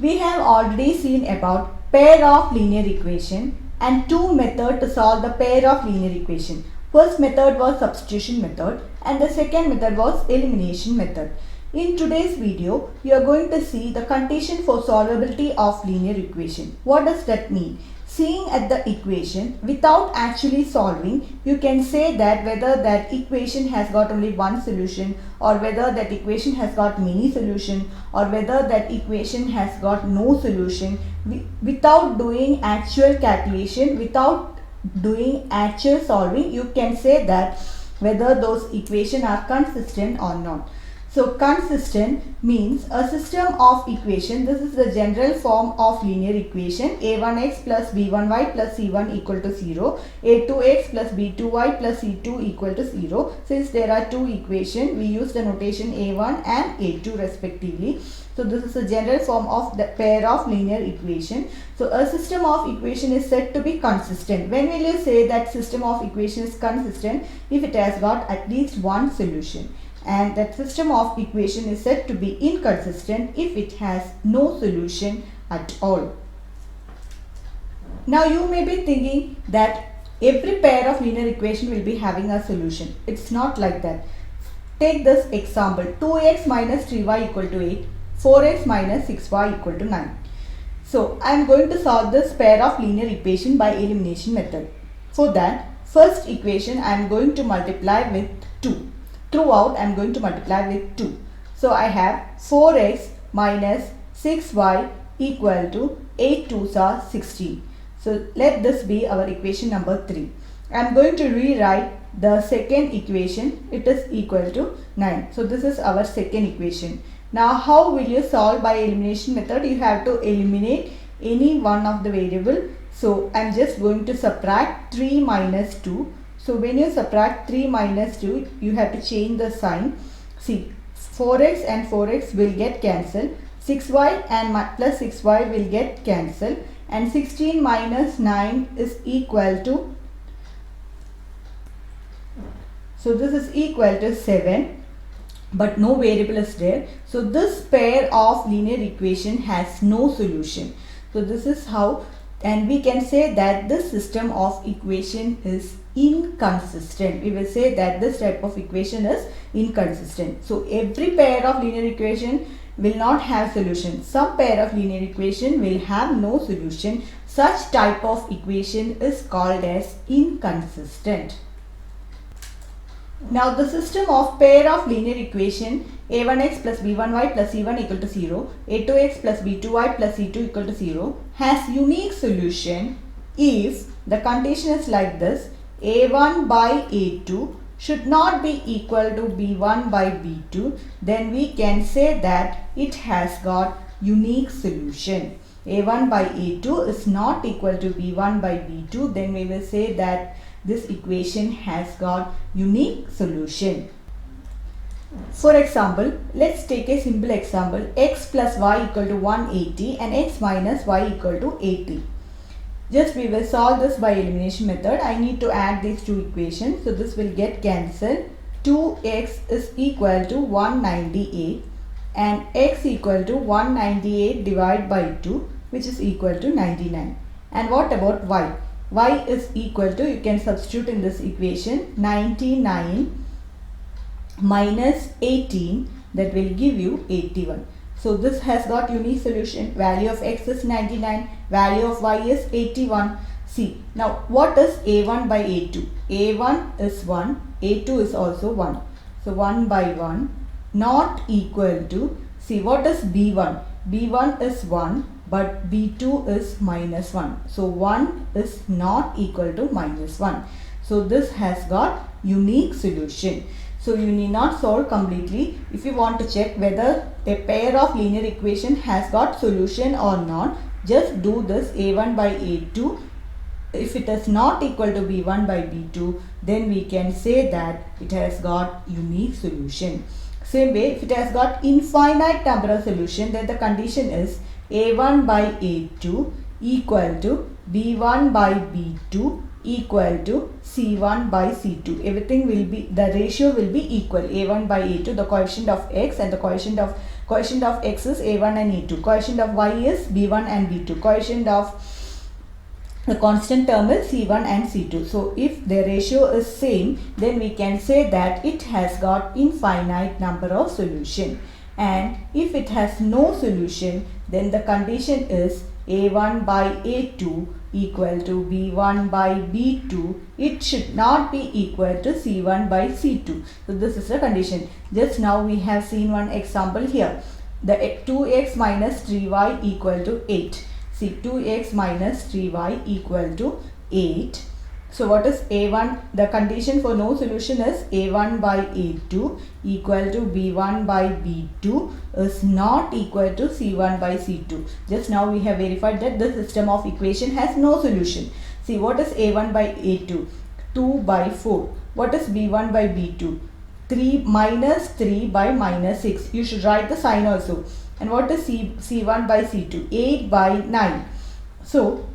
We have already seen about pair of linear equation and two methods to solve the pair of linear equation. First method was substitution method and the second method was elimination method. In today's video, you are going to see the condition for solvability of linear equation. What does that mean? Seeing at the equation without actually solving, you can say that whether that equation has got only one solution or whether that equation has got many solutions or whether that equation has got no solution without doing actual calculation, without doing actual solving. You can say that whether those equations are consistent or not. So consistent means a system of equation. This is the general form of linear equation. a1x plus b1y plus c1 equal to 0. a2x plus b2y plus c2 equal to 0. Since there are two equations, we use the notation a1 and a2 respectively. So this is a general form of the pair of linear equation. So a system of equation is said to be consistent. When will you say that system of equation is consistent? If it has got at least one solution. And that system of equation is said to be inconsistent if it has no solution at all. Now you may be thinking that every pair of linear equation will be having a solution. It's not like that. Take this example, 2x minus 3y equal to 8, 4x minus 6y equal to 9. So I am going to solve this pair of linear equation by elimination method. For that, first equation I am going to multiply with 2. Throughout I am going to multiply with 2. So I have 4x minus 6y equal to 8 2s are 16. So let this be our equation number 3. I am going to rewrite the second equation. It is equal to 9. So this is our second equation. Now how will you solve by elimination method? You have to eliminate any one of the variable. So I am just going to subtract 3 minus 2. So when you subtract 3 minus 2, you have to change the sign. See, 4x and 4x will get cancelled. 6y and plus 6y will get cancelled. And 16 minus 9 is equal to, so this is equal to 7. But no variable is there. So this pair of linear equation has no solution. So this is how, and we can say that this system of equation is inconsistent. We will say that this type of equation is inconsistent. So every pair of linear equation will not have solution. Some pair of linear equation will have no solution. Such type of equation is called as inconsistent. Now the system of pair of linear equation a1x plus b1y plus c1 equal to 0, a2x plus b2y plus c2 equal to 0 has unique solution if the condition is like this: a1 by a2 should not be equal to b1 by b2. Then we can say that it has got unique solution. a1 by a2 is not equal to b1 by b2. Then we will say that this equation has got unique solution. For example, let's take a simple example: x plus y equal to 180 and x minus y equal to 80. Just we will solve this by elimination method. I need to add these two equations. So this will get cancelled. 2x is equal to 198 and x equal to 198 divided by 2, which is equal to 99. And what about y? Y is equal to, you can substitute in this equation, 99 minus 18, that will give you 81. So this has got unique solution. Value of x is 99, value of y is 81. See, now what is a1 by a2? a1 is 1, a2 is also 1. So 1 by 1 not equal to, see, what is b1? b1 is 1, but b2 is minus 1. So 1 is not equal to minus 1. So this has got unique solution. So you need not solve completely. If you want to check whether a pair of linear equation has got solution or not, just do this a1 by a2. If it is not equal to b1 by b2, then we can say that it has got unique solution. Same way, if it has got infinite number of solution, then the condition is a1 by a2 equal to b1 by b2 equal to c1 by c2. Everything will be, the ratio will be equal. a1 by a2, the coefficient of x and the coefficient of Coefficient of x is a1 and a2. Coefficient of y is b1 and b2. Coefficient of the constant term is c1 and c2. So if the ratio is same, then we can say that it has got infinite number of solution. And if it has no solution, then the condition is a1 by a2 equal to b1 by b2. It should not be equal to c1 by c2. So this is the condition. Just now we have seen one example here. The 2x minus 3y equal to 8. See, 2x minus 3y equal to 8. So what is a1? The condition for no solution is a1 by a2 equal to b1 by b2 is not equal to c1 by c2. Just now we have verified that the system of equation has no solution. See, what is a1 by a2? 2 by 4. What is b1 by b2? 3 minus 3 by minus 6. You should write the sign also. And what is c1 by c2? 8 by 9. So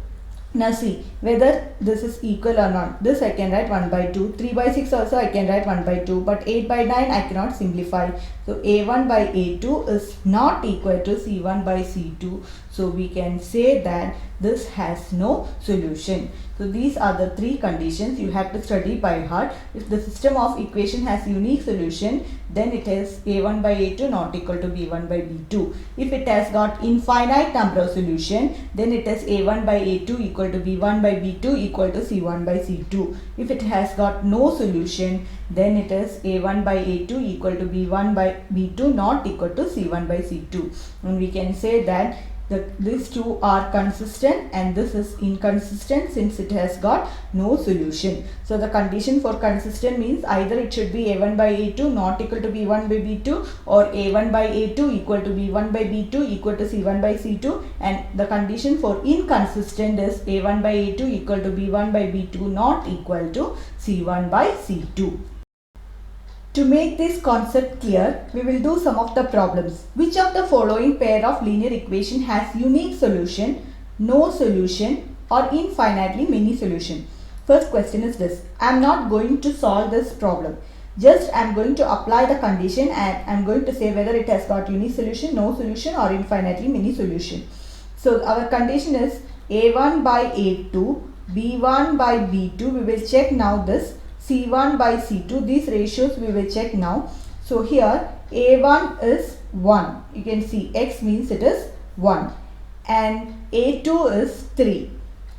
now see whether this is equal or not. This I can write 1 by 2. 3 by 6 also I can write 1 by 2. But 8 by 9 I cannot simplify. So a1 by a2 is not equal to c1 by c2. So we can say that this has no solution. So these are the three conditions you have to study by heart. If the system of equation has unique solution, then it is a1 by a2 not equal to b1 by b2. If it has got infinite number of solution, then it is a1 by a2 equal to b1 by b2 equal to c1 by c2. If it has got no solution, then it is a1 by a2 equal to b1 by b2 not equal to c1 by c2. And we can say that these two are consistent and this is inconsistent since it has got no solution. So the condition for consistent means either it should be a1 by a2 not equal to b1 by b2 or a1 by a2 equal to b1 by b2 equal to c1 by c2, and the condition for inconsistent is a1 by a2 equal to b1 by b2 not equal to c1 by c2. To make this concept clear, we will do some of the problems. Which of the following pair of linear equation has unique solution, no solution or infinitely many solution? First question is this. I am not going to solve this problem. Just I am going to apply the condition and I am going to say whether it has got unique solution, no solution or infinitely many solution. So our condition is a1 by a2, b1 by b2. We will check now this. C1 by C2, these ratios we will check now. So here A1 is 1. You can see X means it is 1. And A2 is 3.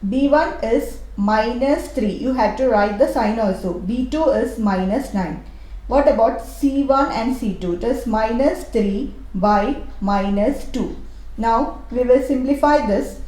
B1 is minus 3. You have to write the sign also. B2 is minus 9. What about C1 and C2? It is minus 3 by minus 2. Now we will simplify this.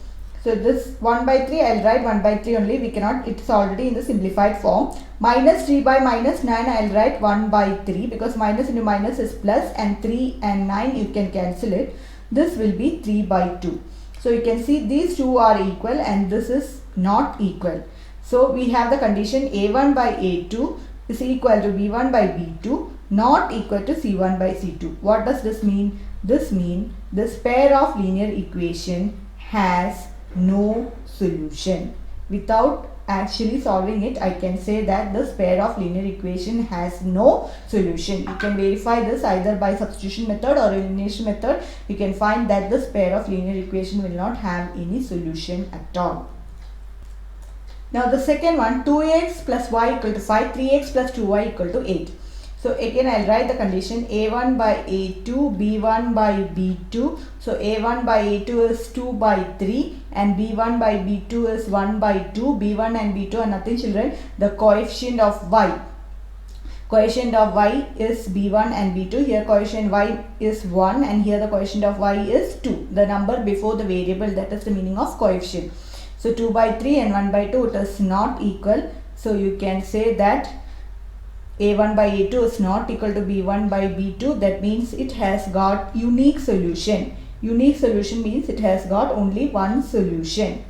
So this 1 by 3, I will write 1 by 3 only. We cannot, it is already in the simplified form. Minus 3 by minus 9, I will write 1 by 3 because minus into minus is plus and 3 and 9 you can cancel it. This will be 3 by 2. So you can see these two are equal and this is not equal. So we have the condition a1 by a2 is equal to b1 by b2 not equal to c1 by c2. What does this mean? This means this pair of linear equation has no solution. Without actually solving it, I can say that this pair of linear equation has no solution. You can verify this either by substitution method or elimination method. You can find that this pair of linear equation will not have any solution at all. Now the second one, 2x plus y equal to 5, 3x plus 2y equal to 8. So again I will write the condition a1 by a2, b1 by b2. So a1 by a2 is 2 by 3 and b1 by b2 is 1 by 2. b1 and b2 are nothing children. The coefficient of y. Coefficient of y is b1 and b2. Here coefficient y is 1 and here the coefficient of y is 2. The number before the variable, that is the meaning of coefficient. So 2 by 3 and 1 by 2, it is not equal. So you can say that a1 by a2 is not equal to b1 by b2. That means it has got unique solution. Unique solution means it has got only one solution.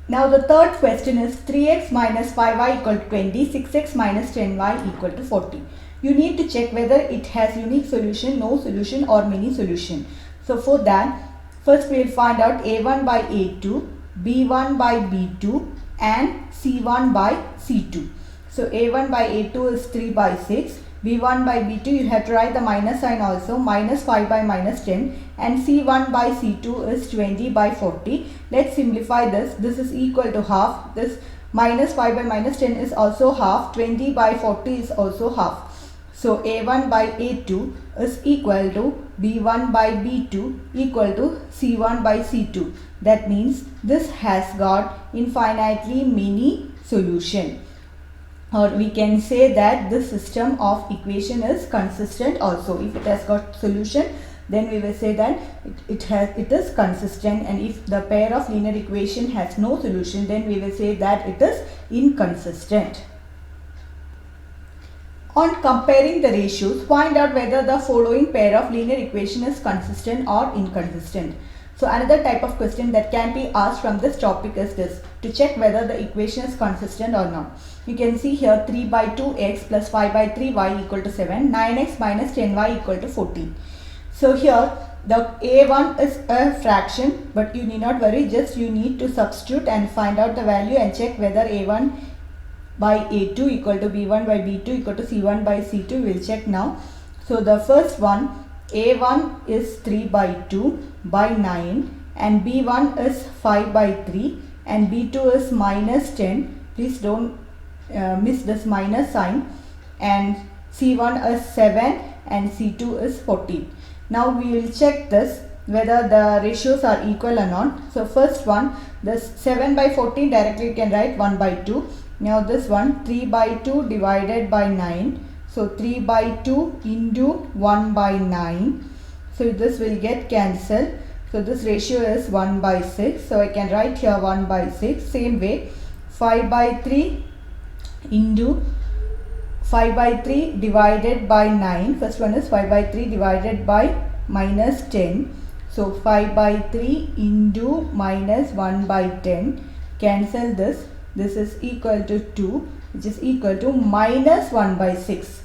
Now the third question is 3x minus 5y equal to 20, 6x minus 10y equal to 40. You need to check whether it has unique solution, no solution or many solution. So for that, first we will find out a1 by a2, b1 by b2 and c1 by c2. So a1 by a2 is 3 by 6, b1 by b2, you have to write the minus sign also, minus 5 by minus 10, and c1 by c2 is 20 by 40. Let's simplify this. This is equal to half. This minus 5 by minus 10 is also half. 20 by 40 is also half. So a1 by a2 is equal to b1 by b2 equal to c1 by c2. That means this has got infinitely many solution. Or we can say that this system of equation is consistent also. If it has got solution, then we will say that it is consistent, and if the pair of linear equation has no solution, then we will say that it is inconsistent. On comparing the ratios, find out whether the following pair of linear equation is consistent or inconsistent. So another type of question that can be asked from this topic is this, to check whether the equation is consistent or not. You can see here 3 by 2x plus 5 by 3y equal to 7, 9x minus 10y equal to 14. So here the a1 is a fraction, but you need not worry, just you need to substitute and find out the value and check whether a1 by a2 equal to b1 by b2 equal to c1 by c2. We'll check now. So the first one, a1 is 3 by 2 by 9 and b1 is 5 by 3 and b2 is minus 10. Please don't miss this minus sign, and c1 is 7 and c2 is 14. Now we will check this whether the ratios are equal or not. So first one, this 7 by 14, directly you can write 1 by 2. Now this one, 3 by 2 divided by 9. So 3 by 2 into 1 by 9. So this will get cancelled. So this ratio is 1 by 6. So I can write here 1 by 6. Same way, 5 by 3 into 5 by 3 divided by 9. First one is 5 by 3 divided by minus 10. So 5 by 3 into minus 1 by 10. Cancel this. This is equal to 2, which is equal to minus 1 by 6.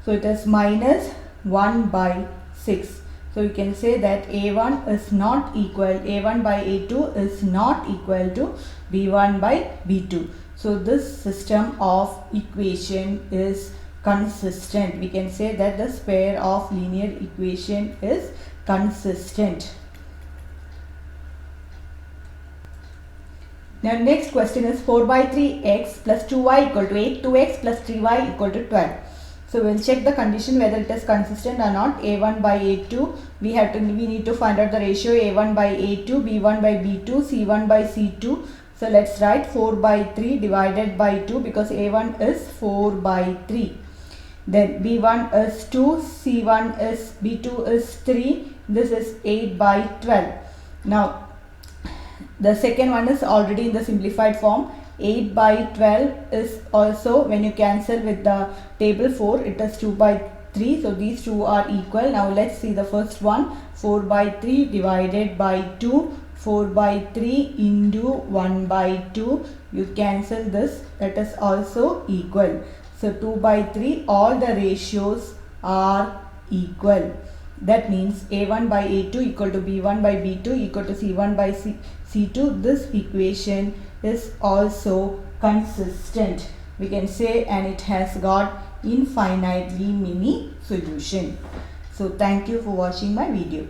So it is minus 1 by 6. So you can say that a1 is not equal, a1 by a2 is not equal to b1 by b2. So this system of equation is consistent. We can say that this pair of linear equation is consistent. Now next question is 4 by 3x plus 2y equal to 8, 2x plus 3y equal to 12. So we'll check the condition whether it is consistent or not. a1 by a2, we need to find out the ratio a1 by a2, b1 by b2, c1 by c2. So let's write 4 by 3 divided by 2 because a1 is 4 by 3. Then b1 is 2, c1 is, b2 is 3, this is 8 by 12. Now the second one is already in the simplified form. 8 by 12 is also, when you cancel with the table 4, it is 2 by 3. So these two are equal. Now let's see the first one. 4 by 3 divided by 2. 4 by 3 into 1 by 2. You cancel this. That is also equal. So 2 by 3, all the ratios are equal. That means a1 by a2 equal to b1 by b2 equal to c1 by c2. This equation is also consistent, we can say, and it has got infinitely many solutions. So thank you for watching my video.